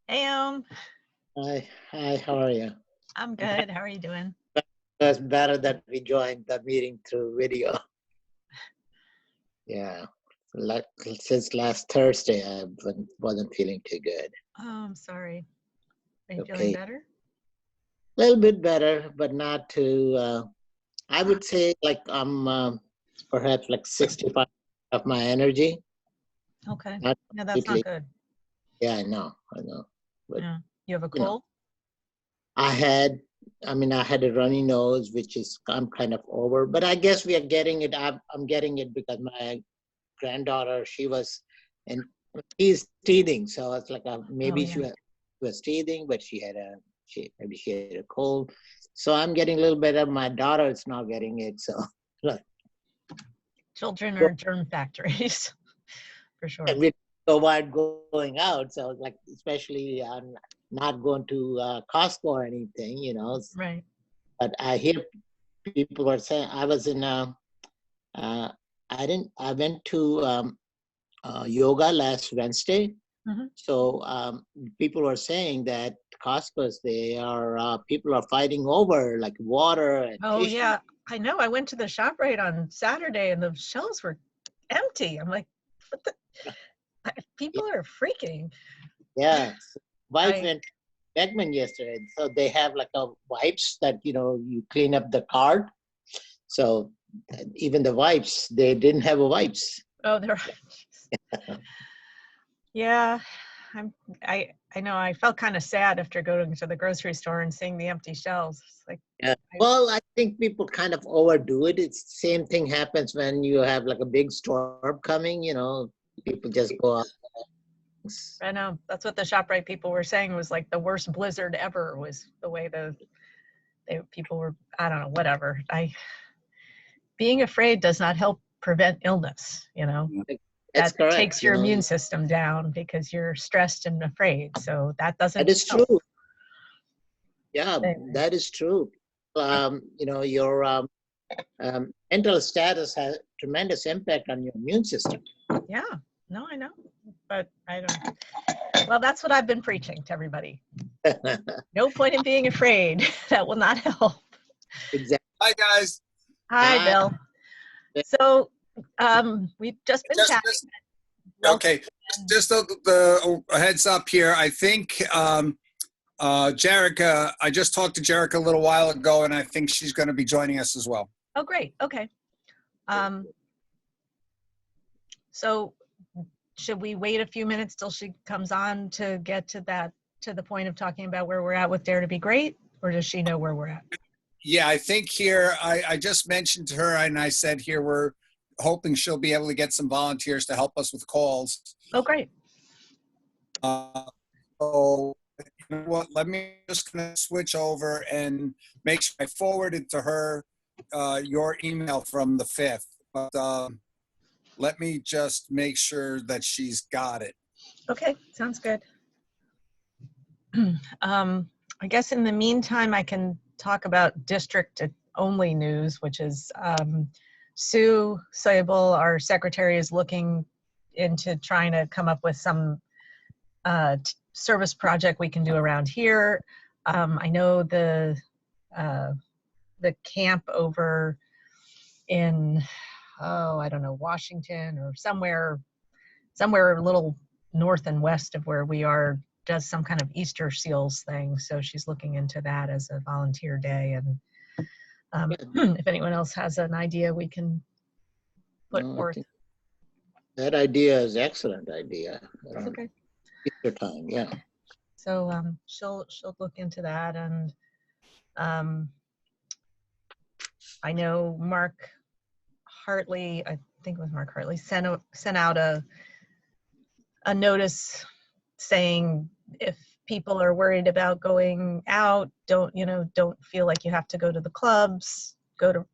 Hey, Hi, how are you? I'm good. How are you doing? That's better that we joined the meeting through video. Yeah, like since last Thursday, wasn't feeling too good. Oh, I'm sorry. Are you feeling Okay, better? a little bit better, but not too. I would say like I'm perhaps like 65 of my energy, Okay. not Yeah, that's not completely. good. Yeah, I know. But Yeah. You have a you know, cold? I had, I had a runny nose, which is I'm kind of over. But I guess we are getting it. I'm getting it because my granddaughter, she was, and she's teething. So it's like Oh, maybe yeah. was teething, but maybe she had a cold. So I'm getting a little better. My daughter is not getting it. So like, Children are germ factories for sure. we avoid going out. So like, especially not going to Costco or anything, Right. But I hear people were saying I was in uh, I went to yoga last Wednesday. Hmm. So people were saying that Costco's, people are fighting over like water and Oh, tissue. yeah. I know. I went to the ShopRite on Saturday and the shelves were empty. I'm like, what the? People are freaking. Yeah. So wife I, went to Beckman yesterday. So they have like a wipes that, you clean up the cart. So even the wipes, they didn't have a wipes. oh, they're, yeah. I'm, I know. I felt kind of sad after going to the grocery store and seeing the empty shelves. It's like, Yeah. Well, I think people kind of overdo it. It's the same thing happens when you have like a big storm coming, people just go out. I know that's what the ShopRite people were saying was like the worst blizzard ever was the way people were. I don't know, whatever. Being afraid does not help prevent illness. That's That correct. takes your immune system down because you're stressed and afraid. So that That doesn't is help. true. Yeah, Anyway, that is true. Your mental status has tremendous impact on your immune system. yeah, no, I know, but I don't. Well, that's what I've been preaching to everybody. No point in being afraid. That will not help. Exactly. Hi, guys. Hi, Hi. Bill. So we've just been Just, chatting. just Welcome. okay. Just the heads up here. I think Jerica. I just talked to Jerica a little while ago, and I think she's going to be joining us as well. Oh, great. Okay. So should we wait a few minutes till she comes on to get to the point of talking about where we're at with Dare to Be Great, or does she know where we're at? Yeah, I think here I just mentioned to her, and I said here we're hoping she'll be able to get some volunteers to help us with calls. Oh, great. So you know what? Let me just gonna switch over and make sure I forwarded to her your email from the 5th. But let me just make sure that she's got it. Okay, sounds good. I guess in the meantime, I can talk about district only news, which is Sue Soyable, our secretary, is looking into trying to come up with some service project we can do around here. I know the camp over in, I don't know, Washington or somewhere a little north and west of where we are does some kind of Easter seals thing. So she's looking into that as a volunteer day. And if anyone else has an idea, we can put forth. I think that idea is excellent idea. That's okay. Easter time, yeah. So she'll look into that, and I know Mark Hartley, I think it was Mark Hartley, sent out a notice saying if people are worried about going out, don't feel like you have to go to the clubs, go to,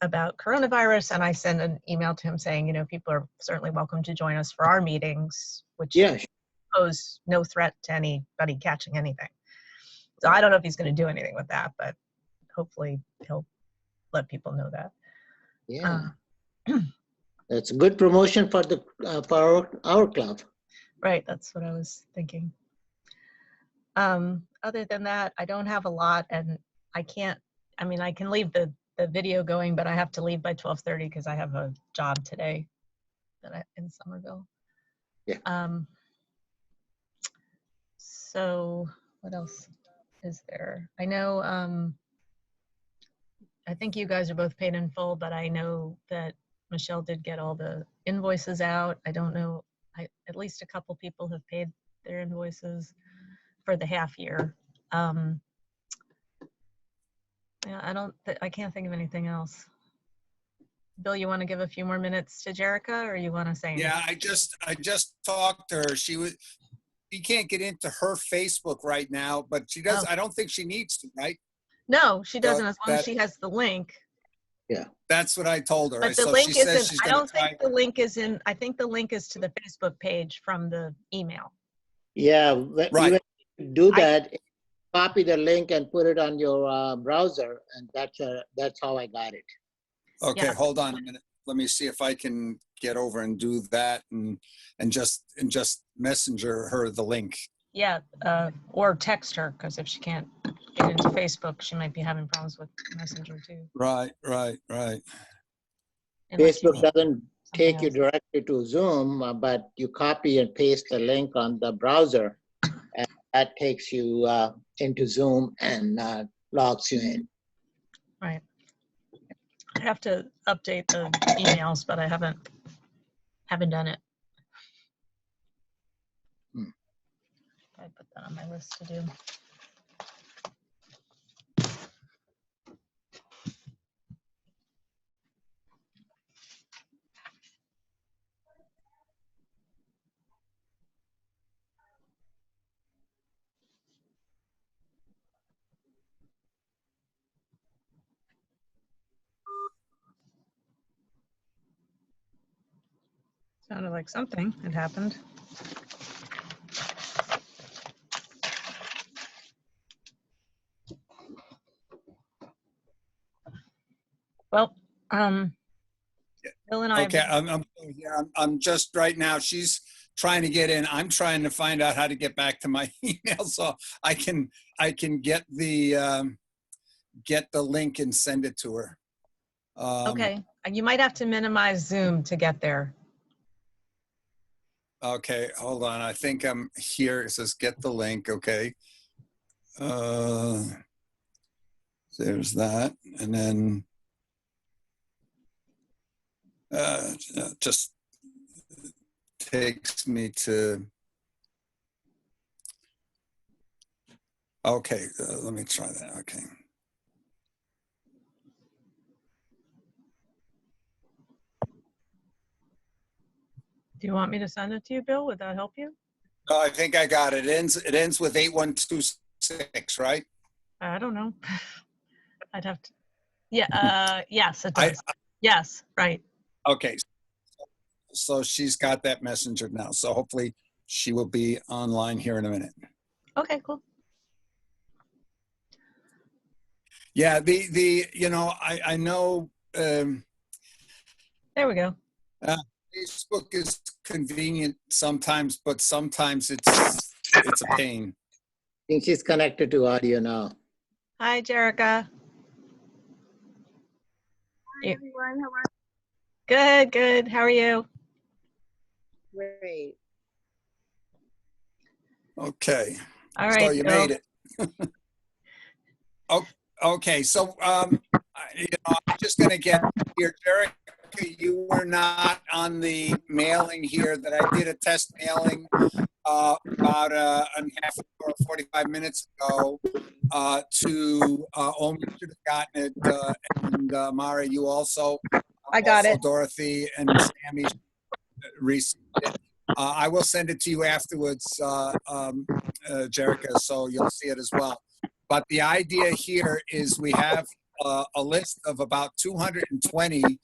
about coronavirus. And I sent an email to him saying, people are certainly welcome to join us for our meetings, which pose no threat to anybody catching anything. So I don't know if he's going to do anything with that, but hopefully he'll let people know that. Yeah. That's a good promotion for the for our club. Right, that's what I was thinking. Other than that, I don't have a lot, and I can't, I mean, I can leave the video going, but I have to leave by 12:30 because I have a job today in Somerville. Yeah. So what else is there? I know, I think you guys are both paid in full, but I know that Michelle did get all the invoices out. I don't know, at least a couple people have paid their invoices for the half year. Yeah, I can't think of anything else. Bill, you want to give a few more minutes to Jerica, or you want to say anything? Yeah, I just talked to her. She can't get into her Facebook right now, but she does. Oh. I don't think she needs to, right? No, she doesn't, as long as that- she has the link. That's what I told her. But the So link she says isn't, she's I gonna don't try. think the link is in, I think the link is to the Facebook page from the email. Yeah, Right. you do that, copy the link and put it on your browser, and that's how I got it. Okay, Yeah. hold on a minute. Let me see if I can get over and do that and just messenger her the link. Yeah, or text her, because if she can't get into Facebook, she might be having problems with Messenger too. Right. Unless you Facebook need doesn't take something you else. directly to Zoom, but you copy and paste the link on the browser, and that takes you into Zoom and logs you in. Right. I have to update the emails, but I haven't done it. I put that on my list to do. Sounded like something had happened. Well, Bill and I. Okay, I'm just right now. She's trying to get in. I'm trying to find out how to get back to my email so I can get the link and send it to her. Okay, you might have to minimize Zoom to get there. Okay, hold on. I think I'm here. It says get the link. Okay. There's that, and then just takes me to. Okay, let me try that. Okay. Do you want me to send it to you, Bill? Would that help you? Oh, I think I got it. It ends with 8126, right? I don't know. I'd have to. Yeah. Yes, it does. Yes. Right. Okay. So she's got that messenger now. So hopefully she will be online here in a minute. Okay. Cool. Yeah. I know. There we go. Facebook is convenient sometimes, but sometimes it's a pain. I think she's connected to audio now. Hi, Jerica. Hi, everyone. How are Good. Good. How are you? you? Great. Okay. All right. So you Bill. made it. Okay. So I'm just going to get here, Jerica. You were not on the mailing here that I did a test mailing about an half or 45 minutes ago to Omer should have gotten it, and Mara, you also. I got also it. Dorothy and Sammy received it. I will send it to you afterwards, Jerica, so you'll see it as well. But the idea here is we have a list of about 220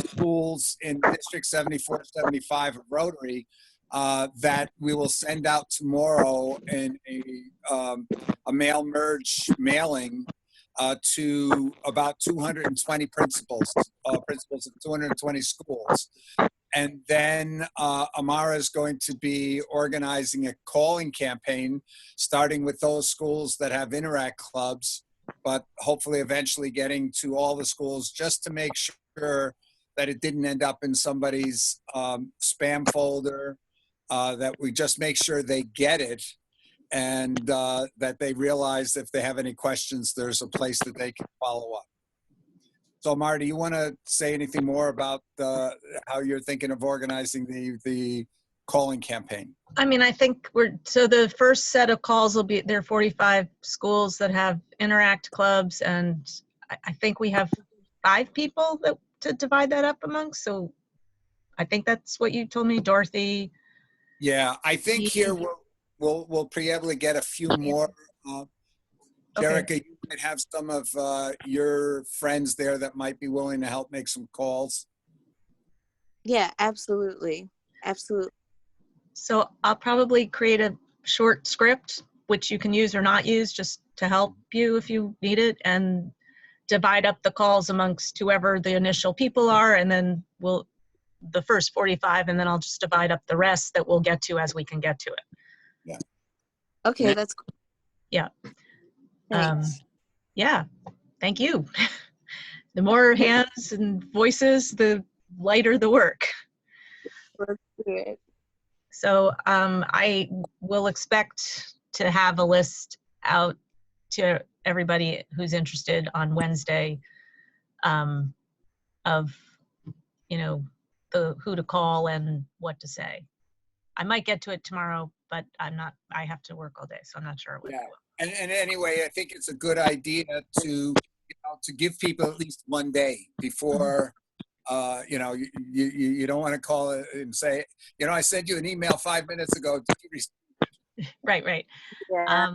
schools in District 74, 75 of Rotary that we will send out tomorrow in a mail merge mailing to about 220 principals of 220 schools. And then Amara is going to be organizing a calling campaign, starting with those schools that have Interact clubs, but hopefully eventually getting to all the schools, just to make sure that it didn't end up in somebody's spam folder, that we just make sure they get it, and that they realize if they have any questions, there's a place that they can follow up. So, Amara, do you want to say anything more about how you're thinking of organizing the calling campaign? I mean, I think so the first set of calls will be, there are 45 schools that have Interact clubs, and I think we have 5 people to divide that up amongst. So I think that's what you told me, Dorothy. Yeah, I think here we'll probably get a few more. Jerica, you might have some of your friends there that might be willing to help make some calls. Yeah, absolutely. Absolutely. So I'll probably create a short script, which you can use or not use, just to help you if you need it, and divide up the calls amongst whoever the initial people are, and then the first 45, and then I'll just divide up the rest that we'll get to as we can get to it. Yeah. Okay, that's cool. Yeah. Thanks. Yeah, thank you. The more hands and voices, the lighter the work. Let's do it. So I will expect to have a list out to everybody who's interested on Wednesday of, who to call and what to say. I might get to it tomorrow, but I have to work all day, so I'm not sure what to do. And anyway, I think it's a good idea to give people at least one day before, you don't want to call it and say, I sent you an email 5 minutes ago. Did you receive it? Right. Yeah.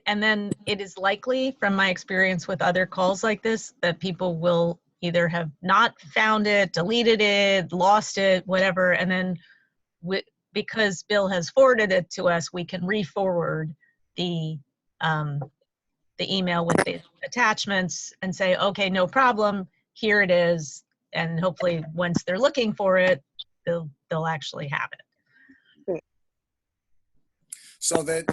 And then it is likely, from my experience with other calls like this, that people will either have not found it, deleted it, lost it, whatever, and then because Bill has forwarded it to us, we can re-forward the email with the attachments and say, okay, no problem, here it is, and hopefully once they're looking for it, they'll actually have it. So that,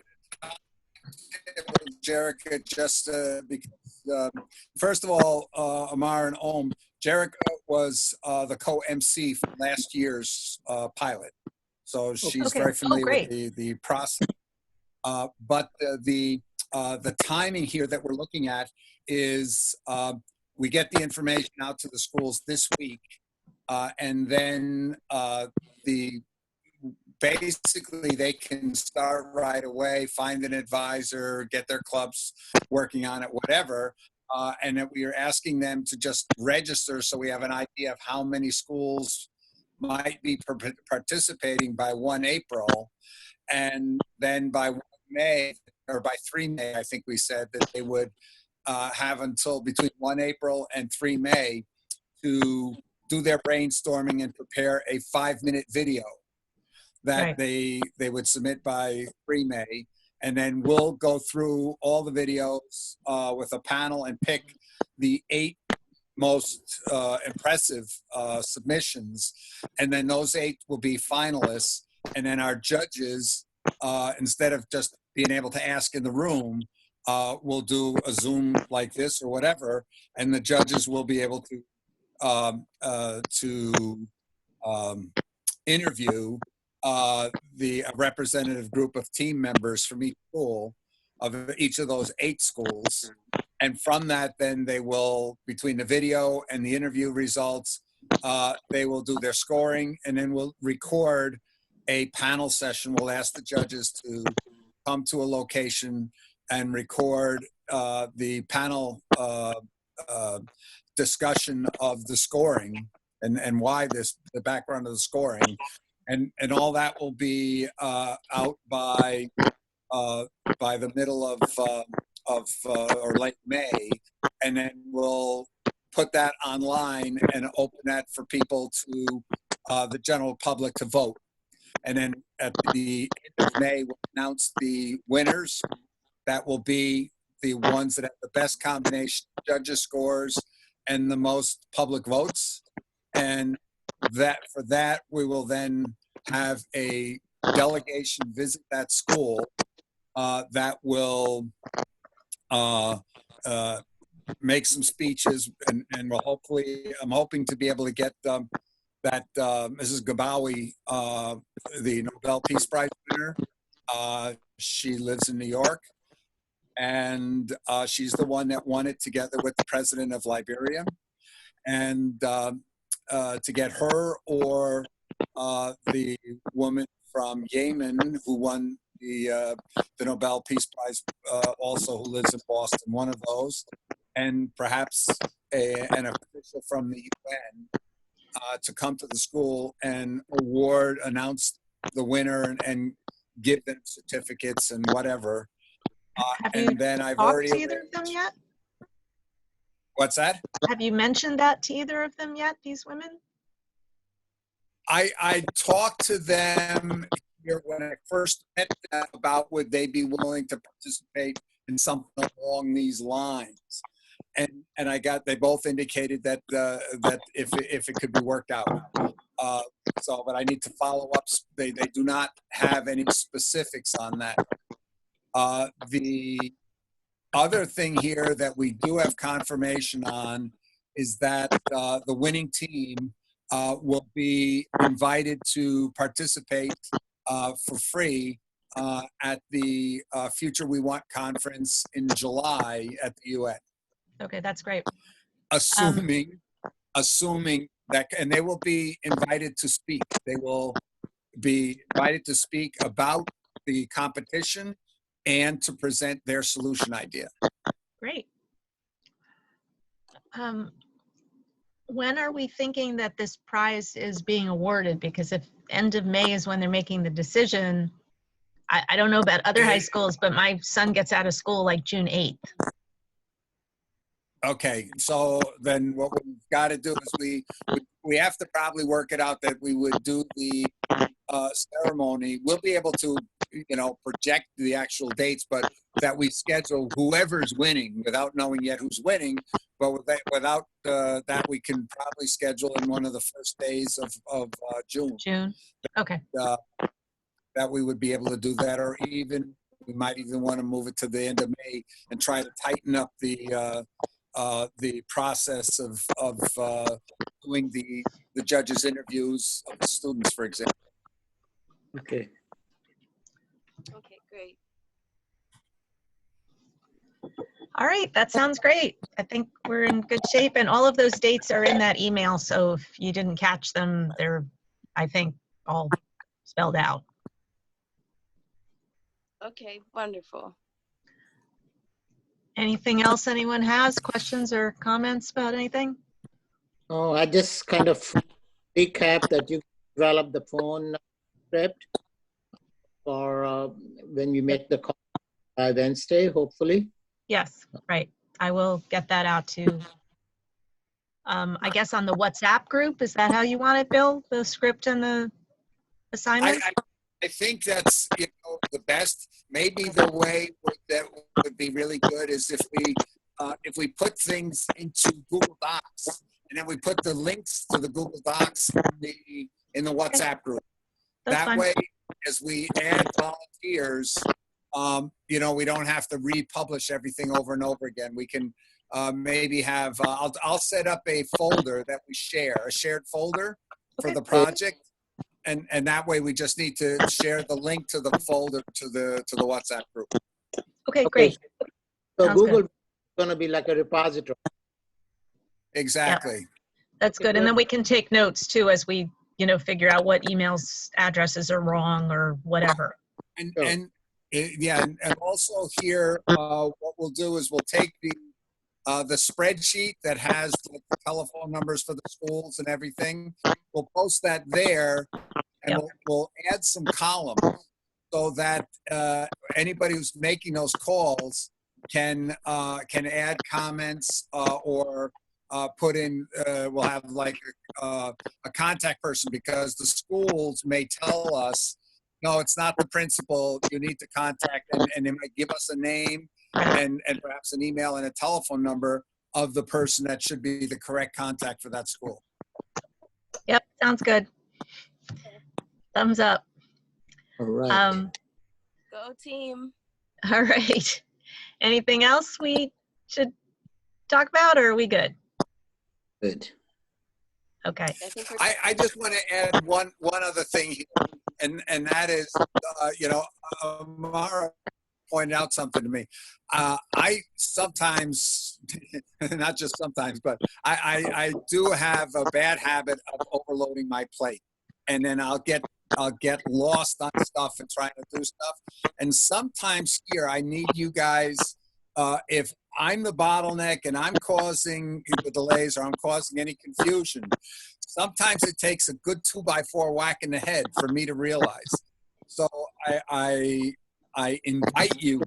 Jerica, just because, first of all, Amar and Om, Jerica was the co-MC for last year's pilot. So she's very familiar with the process. But the timing here that we're looking at is we get the information out to the schools this week, and then basically they can start right away, find an advisor, get their clubs working on it, whatever. And that we are asking them to just register so we have an idea of how many schools might be participating by 1 April. And then by 1 May, or by 3 May, I think we said that they would have until between 1 April and 3 May to do their brainstorming and prepare a 5-minute video that they would submit by 3 May. And then we'll go through all the videos with a panel and pick the 8 most impressive submissions. And then those 8 will be finalists. And then our judges, instead of just being able to ask in the room, we'll do a Zoom like this or whatever. And the judges will be able to interview the representative group of team members from each school, of each of those 8 schools. And from that, then they will, between the video and the interview results, they will do their scoring, and then we'll record a panel session. We'll ask the judges to come to a location and record the panel discussion of the scoring and why the background of the scoring. And all that will be out by the middle of or late May, and then we'll put that online and open that for people to the general public to vote. And then at the end of May, we'll announce the winners. That will be the ones that have the best combination of judges' scores and the most public votes. And for that, we will then have a delegation visit that school that will make some speeches, and we'll hopefully, I'm hoping to be able to get that Mrs. Gabawi, the Nobel Peace Prize winner. She lives in New York, and she's the one that won it together with the president of Liberia. And to get her, or the woman from Yemen who won the Nobel Peace Prize, also, who lives in Boston, one of those, and perhaps an official from the UN to come to the school and announce the winner, and give them certificates and whatever. Have you And then I've talked already to either of them yet? What's that? Have you mentioned that to either of them yet, these women? I talked to them here when I first met them about would they be willing to participate in something along these lines, and they both indicated that that if it could be worked out. So, but I need to follow up. They do not have any specifics on that. The other thing here that we do have confirmation on is that the winning team will be invited to participate for free at the Future We Want conference in July at the UN. Okay, that's great. Assuming that, and they will be invited to speak. They will be invited to speak about the competition and to present their solution idea. Great. When are we thinking that this prize is being awarded? Because if end of May is when they're making the decision, I don't know about other high schools, but my son gets out of school like June 8th. Okay, so then what we've got to do is we have to probably work it out that we would do the ceremony. We'll be able to, project the actual dates, but that we schedule whoever's winning without knowing yet who's winning. But without that, we can probably schedule in one of the first days of June. June. Okay. That we would be able to do that, or even we might even want to move it to the end of May and try to tighten up the process of doing the judges' interviews of the students, for example. Okay. Okay, great. All right, that sounds great. I think we're in good shape, and all of those dates are in that email. So if you didn't catch them, they're, I think, all spelled out. Okay, wonderful. Anything else anyone has? Questions or comments about anything? Oh, I just kind of recap that you develop the phone script for when we make the call by Wednesday, hopefully. Yes, right. I will get that out to, I guess on the WhatsApp group. Is that how you want it, Bill? The script and the assignment? I think that's the best. Maybe the way that would be really good is if we put things into Google Docs, and then we put the links to the Google Docs in the WhatsApp group. That's That fine. way, as we add volunteers, we don't have to republish everything over and over again. We can maybe have, I'll set up a folder that we share, a shared folder for the project. And that way we just need to share the link to the folder to the WhatsApp group. Okay, great. So Sounds Google good. is going to be like a repository. Exactly. That's good. And then we can take notes too as we, figure out what emails addresses are wrong or whatever. And Sure. and also here, what we'll do is we'll take the spreadsheet that has the telephone numbers for the schools and everything. We'll post that there, and Yep. we'll add some columns so that anybody who's making those calls can add comments or put in. We'll have like a contact person, because the schools may tell us, no, it's not the principal. You need to contact, and they might give us a name and perhaps an email and a telephone number of the person that should be the correct contact for that school. Yep, Sounds good. Thumbs up. All right. Go team. All right. Anything else we should talk about, or are we good? Good. Okay. I think we're I just want to add one other thing here, and that is, Mara pointed out something to me. I sometimes, not just sometimes, but I do have a bad habit of overloading my plate, and then I'll get lost on stuff and trying to do stuff. And sometimes here, I need you guys, if I'm the bottleneck and I'm causing the delays or I'm causing any confusion, sometimes it takes a good 2x4 whack in the head for me to realize. So I invite you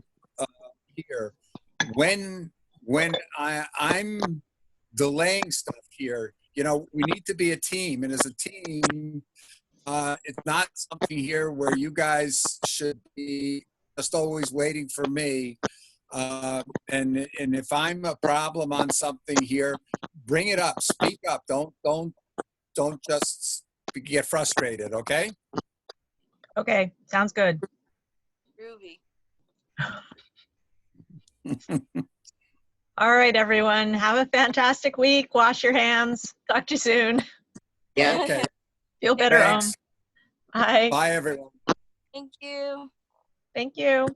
here when I'm delaying stuff here. We need to be a team, and as a team, it's not something here where you guys should be just always waiting for me. And if I'm a problem on something here, bring it up, speak up. Don't just get frustrated, okay? Okay. Sounds good. groovy. All right, everyone. Have a fantastic week. Wash your hands. Talk to you soon. Yeah. Okay, Feel better. thanks. Bye. Bye, everyone. Thank you. Thank you.